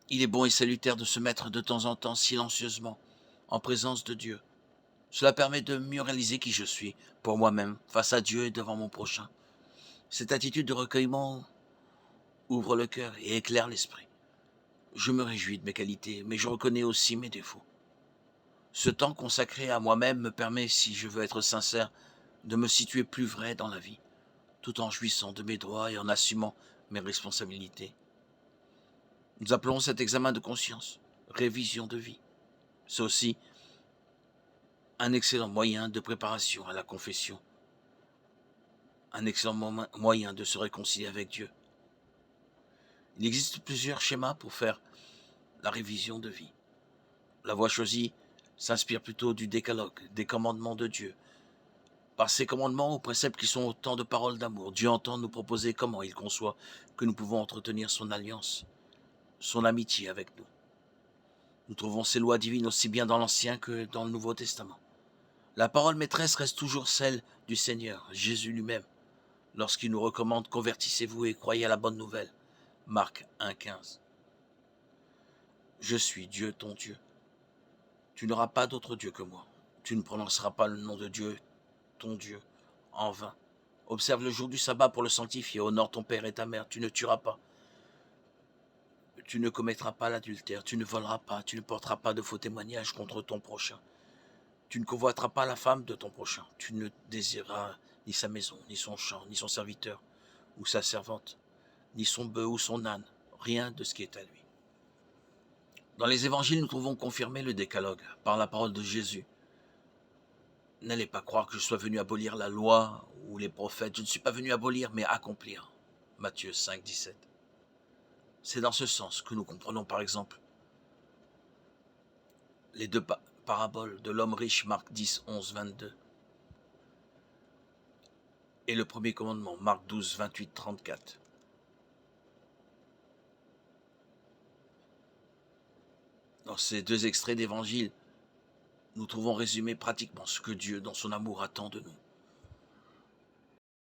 Il est bon et salutaire de se mettre de temps en temps silencieusement en présence de Dieu. Cela permet de mieux réaliser qui je suis, pour moi-même, face à Dieu et devant mon prochain. Cette attitude de recueillement ouvre le cœur et éclaire l'esprit. Je me réjouis de mes qualités, mais je reconnais aussi mes défauts. Ce temps consacré à moi-même me permet, si je veux être sincère, de me situer plus vrai dans la vie, tout en jouissant de mes droits et en assumant mes responsabilités. Nous appelons cet examen de conscience révision de vie. C'est aussi un excellent moyen de préparation à la confession, un excellent moyen de se réconcilier avec Dieu. Il existe plusieurs schémas pour faire la révision de vie. La voie choisie s'inspire plutôt du décalogue, des commandements de Dieu. Par ces commandements ou préceptes qui sont autant de paroles d'amour, Dieu entend nous proposer comment il conçoit que nous pouvons entretenir son alliance, son amitié avec nous. Nous trouvons ces lois divines aussi bien dans l'Ancien que dans le Nouveau Testament. La parole maîtresse reste toujours celle du Seigneur, Jésus lui-même, lorsqu'il nous recommande « Convertissez-vous et croyez à la bonne nouvelle ». Marc 1,15. Je suis Dieu ton Dieu. Tu n'auras pas d'autre Dieu que moi. Tu ne prononceras pas le nom de Dieu, ton Dieu, en vain. Observe le jour du sabbat pour le sanctifier. Honore ton père et ta mère. Tu ne tueras pas. Tu ne commettras pas l'adultère. Tu ne voleras pas. Tu ne porteras pas de faux témoignages contre ton prochain. Tu ne convoiteras pas la femme de ton prochain. Tu ne désireras ni sa maison, ni son champ, ni son serviteur ou sa servante, ni son bœuf ou son âne. Rien de ce qui est à lui. Dans les évangiles, nous trouvons confirmé le décalogue par la parole de Jésus. N'allez pas croire que je sois venu abolir la loi ou les prophètes. Je ne suis pas venu abolir, mais accomplir. Matthieu 5, 17. C'est dans ce sens que nous comprenons par exemple les deux paraboles de l'homme riche, Marc 10, 11, 22, et le premier commandement, Marc 12, 28, 34. Dans ces deux extraits d'évangile, nous trouvons résumé pratiquement ce que Dieu, dans son amour, attend de nous.